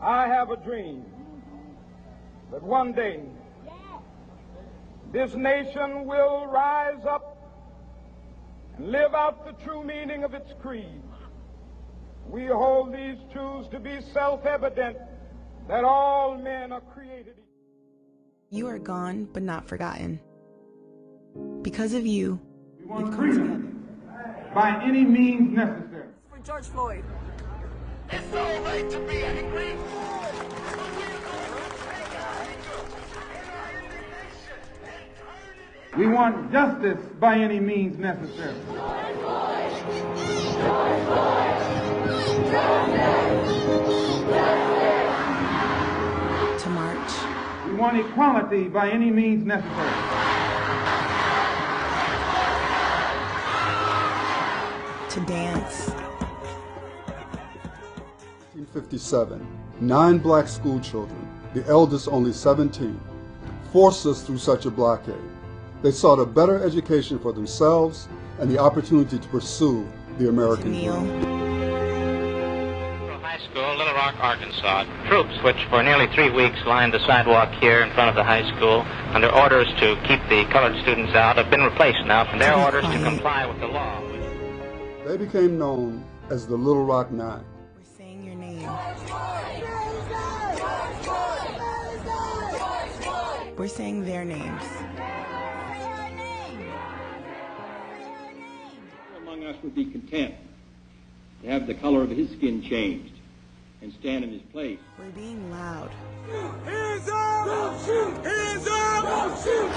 I have a dream that one day this nation will rise up and live out the true meaning of its creed. We hold these truths to be self-evident, that all men are created equal. You are gone, but not forgotten. Because of you, we've come freedom by any means necessary. For George Floyd. It's all right to be angry. We want justice by any means necessary. to march. We want equality by any means necessary. To dance. 1957, 9 black school children, the eldest only 17, forced us through such a blockade. They sought a better education for themselves and the opportunity to pursue the American dream. High School, Little Rock, Arkansas. Troops, which for nearly 3 weeks lined the sidewalk here in front of the high school under orders to keep the colored students out, have been replaced now from their orders to comply with the law. They became known as the Little Rock Nine. We're saying your name. We're saying their names. Who among us would be content to have the color of his skin changed and stand in his place? We're being loud. Hands up! Don't shoot! Hands up! Don't shoot!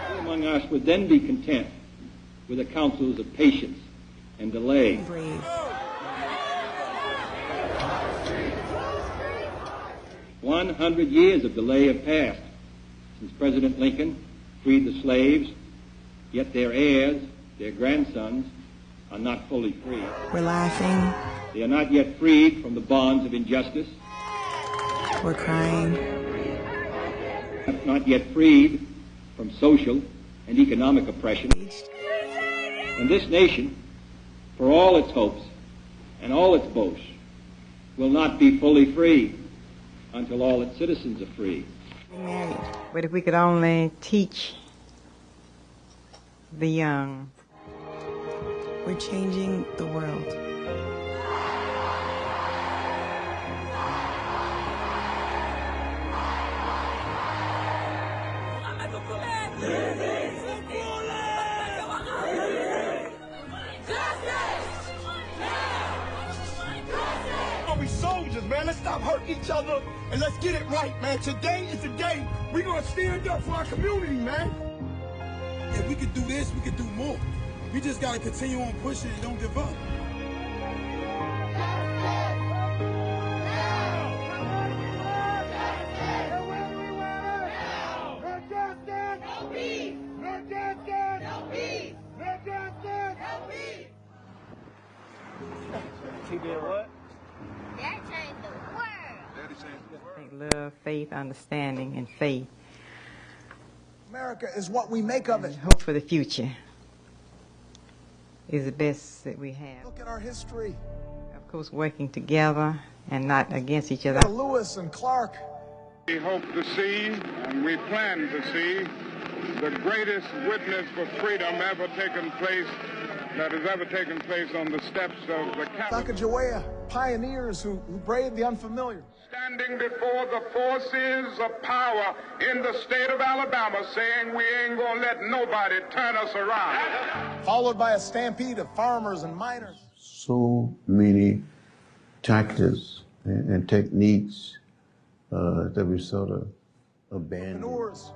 Who among us would then be content with the counsels of patience and delay? Brave. "100 years of delay have passed since President Lincoln freed the slaves, yet their heirs, their grandsons, are not fully free. We're laughing. They are not yet freed from the bonds of injustice, We're crying. not yet freed from social and economic oppression. And this nation, for all its hopes and all its boasts, will not be fully free until all its citizens are free." We're married. But if we could only teach the young. We're changing the world. We soldiers, man. Let's stop hurting each other and let's get it right, man. Today is the day we're gonna stand up for our community, man. If we could do this, we could do more. We just gotta continue on pushing and don't give up. He did what? That changed the world. I think love, faith, understanding, and faith. America is what we make of it. Hope for the future is the best that we have. Look at our history. Of course, working together and not against each other. Lewis and Clark. We hope to see, and we plan to see, the greatest witness for freedom ever taken place, that has ever taken place on the steps of the Capitol. Sacagawea, pioneers who braved the unfamiliar. Standing before the forces of power in the state of Alabama, saying we ain't gonna let nobody turn us around. Followed by a stampede of farmers and miners. So many tactics and techniques that we sort of abandoned. Entrepreneurs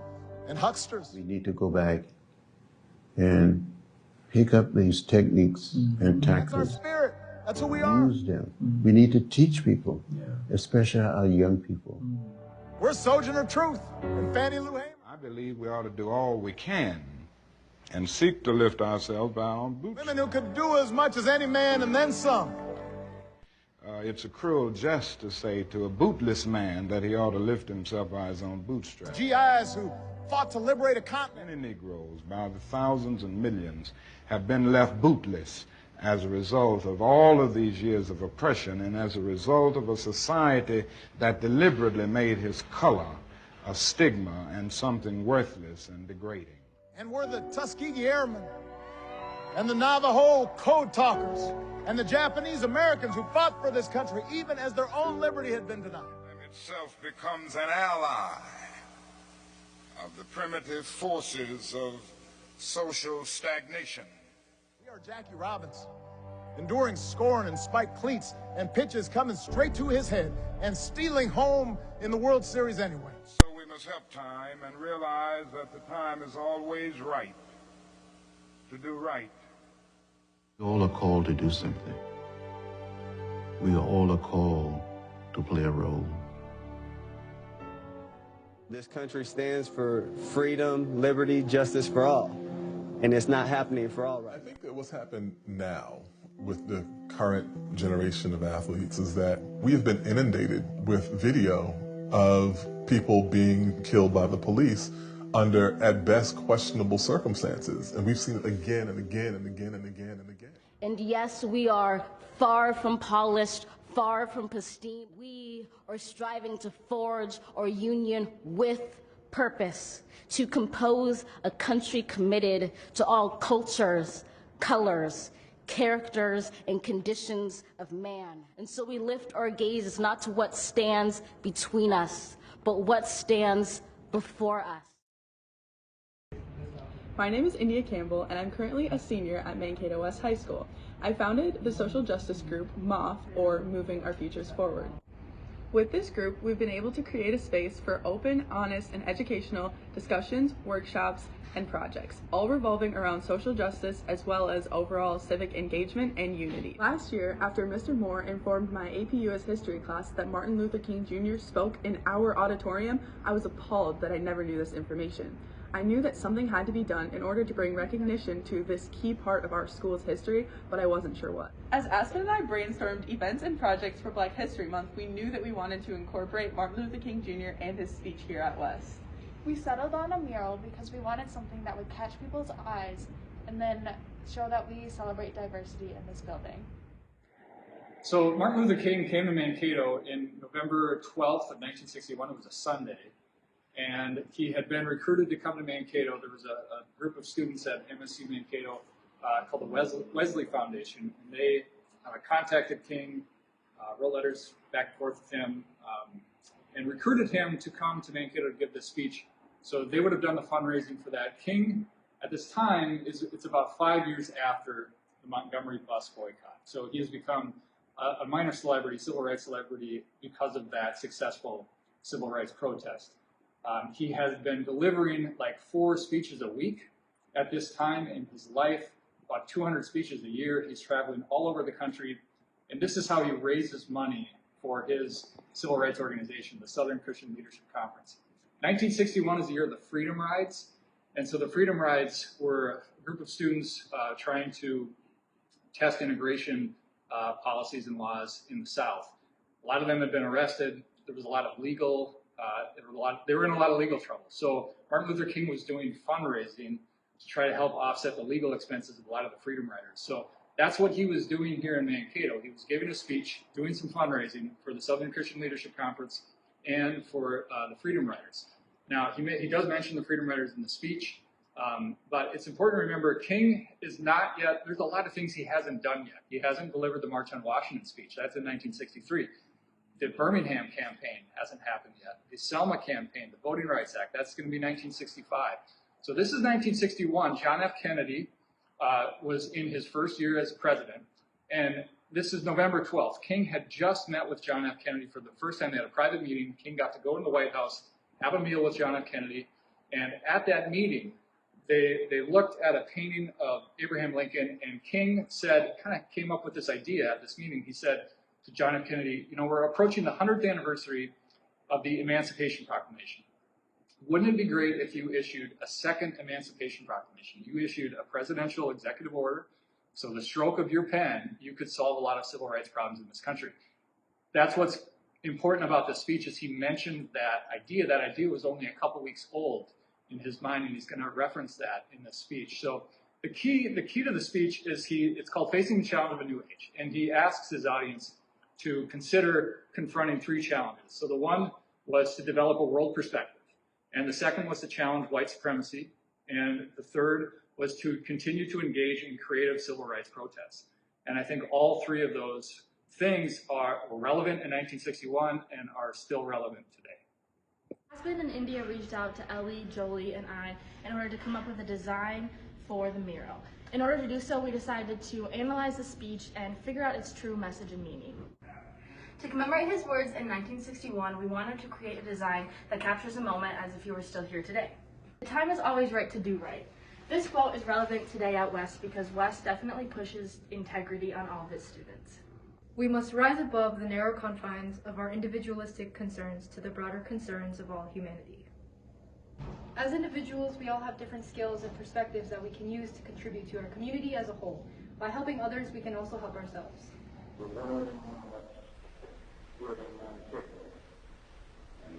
and hucksters. We need to go back and pick up these techniques and tactics. That's our spirit. That's who we are. Use them. We need to teach people, especially our young people. We're Sojourner Truth and Fannie Lou Hamer. I believe we ought to do all we can and seek to lift ourselves by our own bootstraps. Women who could do as much as any man and then some. It's a cruel jest to say to a bootless man that he ought to lift himself by his own bootstraps. GIs who fought to liberate a continent. Many Negroes, by the thousands and millions, have been left bootless as a result of all of these years of oppression and as a result of a society that deliberately made his color a stigma and something worthless and degrading. And we're the Tuskegee Airmen and the Navajo Code Talkers and the Japanese Americans who fought for this country even as their own liberty had been denied. Itself becomes an ally of the primitive forces of social stagnation. We are Jackie Robinson, enduring scorn and spiked cleats and pitches coming straight to his head and stealing home in the World Series anyway. So we must help time and realize that the time is always right to do right. We all are called to do something. We are all are called to play a role. This country stands for freedom, liberty, justice for all. And it's not happening for all right. I think that what's happened now with the current generation of athletes is that we have been inundated with video of people being killed by the police under, at best, questionable circumstances. And we've seen it again and again and again and again and again. And yes, we are far from polished, far from pristine. We are striving to forge our union with purpose, to compose a country committed to all cultures, colors, characters, and conditions of man. And so we lift our gaze not to what stands between us, but what stands before us. My name is India Campbell, and I'm currently a senior at Mankato West High School. I founded the social justice group MOFF, or Moving Our Futures Forward. With this group, we've been able to create a space for open, honest, and educational discussions, workshops, and projects, all revolving around social justice as well as overall civic engagement and unity. Last year, after Mr. Moore informed my AP US history class that Martin Luther King Jr. spoke in our auditorium, I was appalled that I never knew this information. I knew that something had to be done in order to bring recognition to this key part of our school's history, but I wasn't sure what. As Aspen and I brainstormed events and projects for Black History Month, we knew that we wanted to incorporate Martin Luther King Jr. and his speech here at West. We settled on a mural because we wanted something that would catch people's eyes and then show that we celebrate diversity in this building. So Martin Luther King came to Mankato in November 12th of 1961. It was a Sunday. And he had been recruited to come to Mankato. There was a group of students at MSU Mankato called the Wesley Foundation. And they contacted King, wrote letters back and forth with him, and recruited him to come to Mankato to give this speech. So they would have done the fundraising for that. King, at this time, it's about 5 years after the Montgomery bus boycott. So he has become a minor celebrity, civil rights celebrity, because of that successful civil rights protest. He has been delivering like 4 speeches a week at this time in his life, about 200 speeches a year. He's traveling all over the country, and this is how he raises money for his civil rights organization, the Southern Christian Leadership Conference. 1961 is the year of the Freedom Rides, and so the Freedom Rides were a group of students trying to test immigration policies and laws in the South. A lot of them had been arrested. There was a lot of legal they were in a lot of legal trouble. So Martin Luther King was doing fundraising to try to help offset the legal expenses of a lot of the Freedom Riders. So that's what he was doing here in Mankato. He was giving a speech, doing some fundraising for the Southern Christian Leadership Conference and for the Freedom Riders. Now, he does mention the Freedom Riders in the speech, but it's important to remember King is not yet, there's a lot of things he hasn't done yet. He hasn't delivered the March on Washington speech. That's in 1963. The Birmingham campaign hasn't happened yet. The Selma campaign, the Voting Rights Act, that's going to be 1965. So this is 1961. John F. Kennedy was in his first year as president, and this is November 12th. King had just met with John F. Kennedy for the first time. They had a private meeting. King got to go to the White House, have a meal with John F. Kennedy, and at that meeting, they looked at a painting of Abraham Lincoln, and King said, kind of came up with this idea at this meeting. He said to John F. Kennedy, you know, we're approaching the 100th anniversary of the Emancipation Proclamation. Wouldn't it be great if you issued a second Emancipation Proclamation? You issued a presidential executive order, so the stroke of your pen, you could solve a lot of civil rights problems in this country. That's what's important about this speech is he mentioned that idea. That idea was only a couple weeks old in his mind, and he's going to reference that in this speech. So The key to the speech is it's called Facing the Challenge of a New Age, and he asks his audience to consider confronting 3 challenges. So the one was to develop a world perspective, and the second was to challenge white supremacy, and the third was to continue to engage in creative civil rights protests. And I think all 3 of those things were relevant in 1961 and are still relevant today. Aspen in India reached out to Ellie, Jolie, and I in order to come up with a design for the mural. In order to do so, we decided to analyze the speech and figure out its true message and meaning. To commemorate his words in 1961, we wanted to create a design that captures the moment as if you were still here today. The time is always right to do right. This quote is relevant today at West because West definitely pushes integrity on all of its students. We must rise above the narrow confines of our individualistic concerns to the broader concerns of all humanity. As individuals, we all have different skills and perspectives that we can use to contribute to our community as a whole. By helping others, we can also help ourselves. And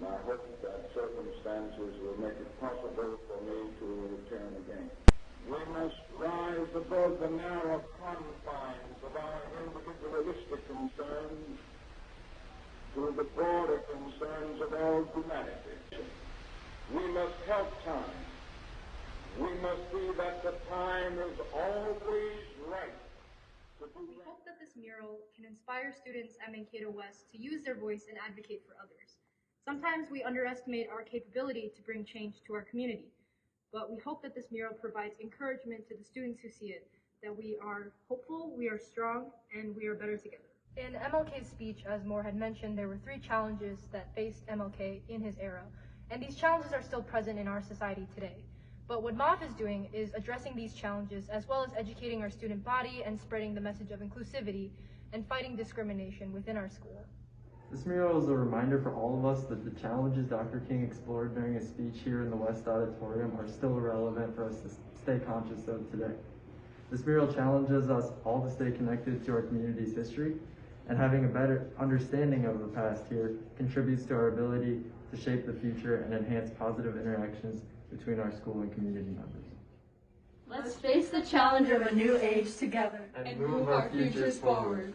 I hope that circumstances will make it possible for me to return again. We must rise above the narrow confines of our individualistic concerns to the broader concerns of all humanity. We must help time. We must see that the time is always right. We hope that this mural can inspire students at Mankato West to use their voice and advocate for others. Sometimes we underestimate our capability to bring change to our community, but we hope that this mural provides encouragement to the students who see it, that we are hopeful, we are strong, and we are better together. In MLK's speech, as Moore had mentioned, there were 3 challenges that faced MLK in his era, and these challenges are still present in our society today. But what MOFF is doing is addressing these challenges as well as educating our student body and spreading the message of inclusivity and fighting discrimination within our school. This mural is a reminder for all of us that the challenges Dr. King explored during his speech here in the West Auditorium are still relevant for us to stay conscious of today. This mural challenges us all to stay connected to our community's history, and having a better understanding of the past here contributes to our ability to shape the future and enhance positive interactions between our school and community members. Let's face the challenge of a new age together and move our futures forward.